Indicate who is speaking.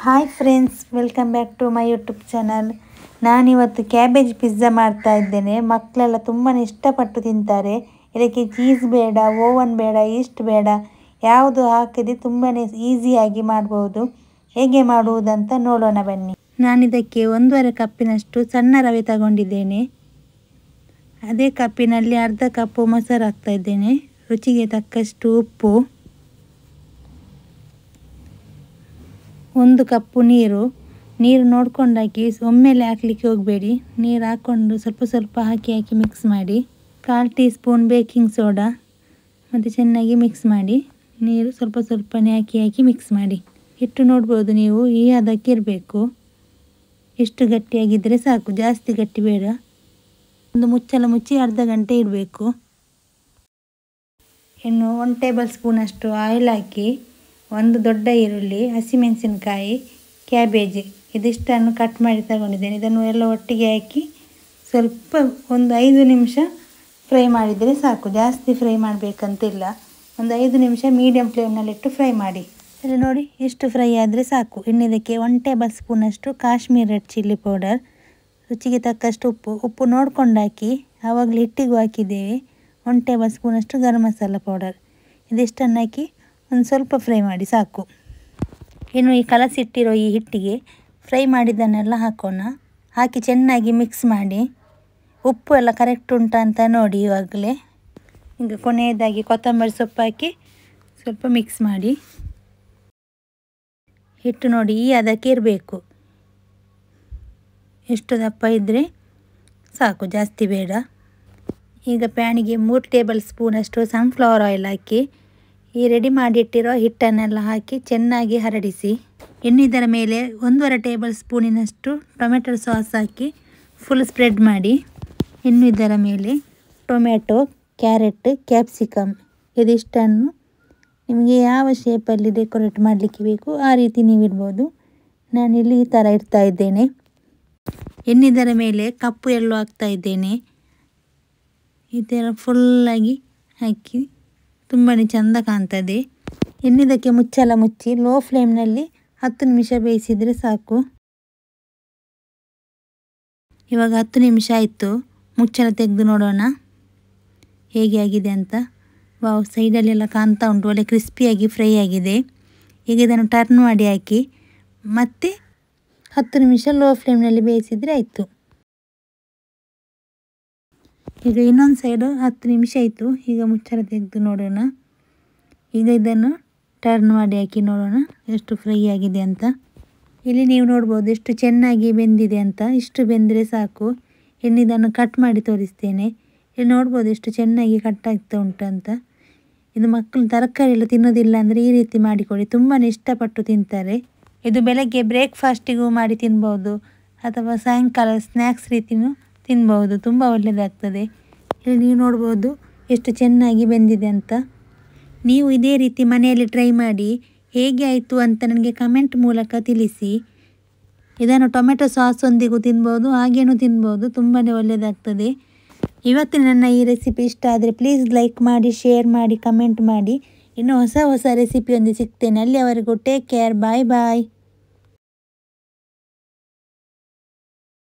Speaker 1: Hi friends, welcome back to my YouTube channel. ನಾನಿವತ್ತು cabbage pizza ಮಾಡ್ತಾ ಇದ್ದೇನೆ. ಮಕ್ಕಳೆಲ್ಲ ತುಂಬಾ ಇಷ್ಟಪಟ್ಟು ತಿಂತಾರೆ. ಇದಕ್ಕೆ ಚೀಸ್ ಬೇಡ, ಓವನ್ ಬೇಡ, ಈಸ್ಟ್ ಬೇಡ, ಯಾವುದು ಹಾಕದೆ ತುಂಬಾ ಈಸಿಯಾಗಿ ಮಾಡ್ಬೋದು. ಹೇಗೆ ಮಾಡುವುದಂತ ನೋಡೋಣ ಬನ್ನಿ. ನಾನಿದಕ್ಕೆ 1.5 ಕಪ್ಪಿನಷ್ಟು ಸಣ್ಣ ರವೆ ತಗೊಂಡಿದ್ದೇನೆ. ಅದೇ ಕಪ್ಪಿನಲ್ಲಿ ಅರ್ಧ ಕಪ್ಪು ಮೊಸರು ಹಾಕ್ತಾ ಇದ್ದೇನೆ. ರುಚಿಗೆ ತಕ್ಕಷ್ಟು ಉಪ್ಪು, 1 ಕಪ್ಪು ನೀರು ನೋಡ್ಕೊಂಡು ಹಾಕಿ, ಒಮ್ಮೆಲೆ ಹಾಕಲಿಕ್ಕೆ ಹೋಗಬೇಡಿ. ನೀರು ಹಾಕ್ಕೊಂಡು ಸ್ವಲ್ಪ ಹಾಕಿ ಮಿಕ್ಸ್ ಮಾಡಿ. 1/4 ಟೀ ಸ್ಪೂನ್ ಬೇಕಿಂಗ್ ಸೋಡಾ ಮತ್ತು ಚೆನ್ನಾಗಿ ಮಿಕ್ಸ್ ಮಾಡಿ. ನೀರು ಸ್ವಲ್ಪನೇ ಹಾಕಿ ಮಿಕ್ಸ್ ಮಾಡಿ. ಹಿಟ್ಟು ನೋಡ್ಬೋದು ನೀವು, ಈ ಹದಕ್ಕೆ ಇರಬೇಕು. ಎಷ್ಟು ಗಟ್ಟಿಯಾಗಿದ್ದರೆ ಸಾಕು, ಜಾಸ್ತಿ ಗಟ್ಟಿ ಬೇಡ. ಒಂದು ಮುಚ್ಚಳ ಮುಚ್ಚಿ ಅರ್ಧ ಗಂಟೆ ಇಡಬೇಕು. ಇನ್ನು 1 ಟೇಬಲ್ ಸ್ಪೂನ್ ಅಷ್ಟು ಆಯಿಲ್ ಹಾಕಿ, 1 ದೊಡ್ಡ ಈರುಳ್ಳಿ, ಹಸಿಮೆಣಸಿನಕಾಯಿ, ಕ್ಯಾಬೇಜ್ ಇದಿಷ್ಟನ್ನು ಕಟ್ ಮಾಡಿ ತಗೊಂಡಿದ್ದೇನೆ. ಇದನ್ನು ಎಲ್ಲ ಒಟ್ಟಿಗೆ ಹಾಕಿ ಸ್ವಲ್ಪ ಒಂದು 5 ನಿಮಿಷ ಫ್ರೈ ಮಾಡಿದರೆ ಸಾಕು. ಜಾಸ್ತಿ ಫ್ರೈ ಮಾಡಬೇಕಂತಿಲ್ಲ. ಒಂದು 5 ನಿಮಿಷ ಮೀಡಿಯಮ್ ಫ್ಲೇಮ್ನಲ್ಲಿಟ್ಟು ಫ್ರೈ ಮಾಡಿ. ಇಲ್ಲಿ ನೋಡಿ, ಇಷ್ಟು ಫ್ರೈ ಆದರೆ ಸಾಕು. ಇನ್ನು ಇದಕ್ಕೆ 1 ಟೇಬಲ್ ಸ್ಪೂನಷ್ಟು ಕಾಶ್ಮೀರ್ ರೆಡ್ ಚಿಲ್ಲಿ ಪೌಡರ್, ರುಚಿಗೆ ತಕ್ಕಷ್ಟು ಉಪ್ಪು ನೋಡ್ಕೊಂಡು ಹಾಕಿ. ಆವಾಗಲೇ ಹಿಟ್ಟಿಗೂ ಹಾಕಿದ್ದೇವೆ. 1 ಟೇಬಲ್ ಸ್ಪೂನಷ್ಟು ಗರಂ ಮಸಾಲ ಪೌಡರ್, ಇದಿಷ್ಟನ್ನು ಹಾಕಿ ಒಂದು ಸ್ವಲ್ಪ ಫ್ರೈ ಮಾಡಿ ಸಾಕು. ಇನ್ನು ಈ ಕಲಸಿಟ್ಟಿರೋ ಈ ಹಿಟ್ಟಿಗೆ ಫ್ರೈ ಮಾಡಿದ್ದನ್ನೆಲ್ಲ ಹಾಕಿ ಚೆನ್ನಾಗಿ ಮಿಕ್ಸ್ ಮಾಡಿ. ಉಪ್ಪು ಎಲ್ಲ ಕರೆಕ್ಟ್ ಉಂಟಾ ಅಂತ ನೋಡಿ. ಇವಾಗಲೇ ಈಗ ಕೊನೆಯದಾಗಿ ಕೊತ್ತಂಬರಿ ಸೊಪ್ಪು ಹಾಕಿ ಸ್ವಲ್ಪ ಮಿಕ್ಸ್ ಮಾಡಿ. ಹಿಟ್ಟು ನೋಡಿ, ಈ ಅದಕ್ಕೆ ಇರಬೇಕು. ಎಷ್ಟು ದಪ್ಪ ಇದ್ದರೆ ಸಾಕು, ಜಾಸ್ತಿ ಬೇಡ. ಈಗ ಪ್ಯಾನಿಗೆ 3 ಟೇಬಲ್ ಸ್ಪೂನಷ್ಟು ಸನ್ಫ್ಲವರ್ ಆಯಿಲ್ ಹಾಕಿ ಈ ರೆಡಿ ಮಾಡಿಟ್ಟಿರೋ ಹಿಟ್ಟನ್ನೆಲ್ಲ ಹಾಕಿ ಚೆನ್ನಾಗಿ ಹರಡಿಸಿ. ಇನ್ನು ಇದರ ಮೇಲೆ 1.5 ಟೇಬಲ್ ಸ್ಪೂನಿನಷ್ಟು ಟೊಮೆಟೊ ಸಾಸ್ ಹಾಕಿ ಫುಲ್ ಸ್ಪ್ರೆಡ್ ಮಾಡಿ. ಇನ್ನು ಇದರ ಮೇಲೆ ಟೊಮೆಟೊ, ಕ್ಯಾರೆಟ್, ಕ್ಯಾಪ್ಸಿಕಮ್ ಇದಿಷ್ಟನ್ನು ನಿಮಗೆ ಯಾವ ಶೇಪಲ್ಲಿ ಡೆಕೋರೇಟ್ ಮಾಡಲಿಕ್ಕೆ ಬೇಕು ಆ ರೀತಿ ನೀವು ಇಡ್ಬೋದು. ನಾನಿಲ್ಲಿ ಈ ಥರ ಇಡ್ತಾ ಇದ್ದೇನೆ. ಇನ್ನು ಇದರ ಮೇಲೆ ಕಪ್ಪು ಎಳ್ಳು ಹಾಕ್ತಾ ಇದ್ದೇನೆ. ಈ ಥರ ಫುಲ್ಲಾಗಿ ಹಾಕಿ ತುಂಬಾ ಚೆಂದ ಕಾಣ್ತದೆ. ಇನ್ನಿದಕ್ಕೆ ಮುಚ್ಚಳ ಮುಚ್ಚಿ ಲೋ ಫ್ಲೇಮ್ನಲ್ಲಿ 10 ನಿಮಿಷ ಬೇಯಿಸಿದರೆ ಸಾಕು. ಇವಾಗ 10 ನಿಮಿಷ ಆಯಿತು. ಮುಚ್ಚಳ ತೆಗೆದು ನೋಡೋಣ ಹೇಗೆ ಆಗಿದೆ ಅಂತ. ವಾವ್, ಸೈಡಲ್ಲೆಲ್ಲ ಕಾಣ್ತಾ ಉಂಟು, ಒಳ್ಳೆ ಕ್ರಿಸ್ಪಿಯಾಗಿ ಫ್ರೈ ಆಗಿದೆ. ಈಗ ಇದನ್ನು ಟರ್ನ್ ಮಾಡಿ ಹಾಕಿ ಮತ್ತೆ 10 ನಿಮಿಷ ಲೋ ಫ್ಲೇಮ್ನಲ್ಲಿ ಬೇಯಿಸಿದರೆ ಆಯಿತು. ಈಗ ಇನ್ನೊಂದು ಸೈಡು 10 ನಿಮಿಷ ಆಯಿತು. ಈಗ ಮುಚ್ಚಳ ತೆಗೆದು ನೋಡೋಣ. ಈಗ ಇದನ್ನು ಟರ್ನ್ ಮಾಡಿ ಹಾಕಿ ನೋಡೋಣ ಎಷ್ಟು ಫ್ರೈ ಆಗಿದೆ ಅಂತ. ಇಲ್ಲಿ ನೀವು ನೋಡ್ಬೋದು ಎಷ್ಟು ಚೆನ್ನಾಗಿ ಬೆಂದಿದೆ ಅಂತ. ಇಷ್ಟು ಬೆಂದರೆ ಸಾಕು. ಇನ್ನು ಇದನ್ನು ಕಟ್ ಮಾಡಿ ತೋರಿಸ್ತೇನೆ. ಇಲ್ಲಿ ನೋಡ್ಬೋದು ಎಷ್ಟು ಚೆನ್ನಾಗಿ ಕಟ್ ಆಗ್ತಾ ಉಂಟು ಅಂತ. ಇದು ಮಕ್ಕಳು ತರಕಾರಿ ಎಲ್ಲ ತಿನ್ನೋದಿಲ್ಲ ಅಂದರೆ ಈ ರೀತಿ ಮಾಡಿಕೊಡಿ, ತುಂಬಾ ಇಷ್ಟಪಟ್ಟು ತಿಂತಾರೆ. ಇದು ಬೆಳಗ್ಗೆ ಬ್ರೇಕ್ಫಾಸ್ಟಿಗೂ ಮಾಡಿ ತಿನ್ಬೋದು ಅಥವಾ ಸಾಯಂಕಾಲ ಸ್ನ್ಯಾಕ್ಸ್ ರೀತಿಯೂ ತಿನ್ಬೋದು. ತುಂಬ ಒಳ್ಳೆಯದಾಗ್ತದೆ. ಇಲ್ಲಿ ನೀವು ನೋಡ್ಬೋದು ಎಷ್ಟು ಚೆನ್ನಾಗಿ ಬೆಂದಿದೆ ಅಂತ. ನೀವು ಇದೇ ರೀತಿ ಮನೆಯಲ್ಲಿ ಟ್ರೈ ಮಾಡಿ ಹೇಗೆ ಆಯಿತು ಅಂತ ನನಗೆ ಕಮೆಂಟ್ ಮೂಲಕ ತಿಳಿಸಿ. ಇದನ್ನು ಟೊಮೆಟೊ ಸಾಸೊಂದಿಗೂ ತಿನ್ಬೋದು, ಹಾಗೇನೂ ತಿನ್ಬೋದು. ತುಂಬಾ ಒಳ್ಳೆಯದಾಗ್ತದೆ. ಇವತ್ತಿನ ನನ್ನ ಈ ರೆಸಿಪಿ ಇಷ್ಟ ಆದರೆ ಪ್ಲೀಸ್ ಲೈಕ್ ಮಾಡಿ, ಶೇರ್ ಮಾಡಿ, ಕಮೆಂಟ್ ಮಾಡಿ. ಇನ್ನು ಹೊಸ ರೆಸಿಪಿಯೊಂದಿಗೆ ಸಿಗ್ತೇನೆ. ಅಲ್ಲಿಯವರೆಗೂ ಟೇಕ್ ಕೇರ್. ಬಾಯ್ ಬಾಯ್.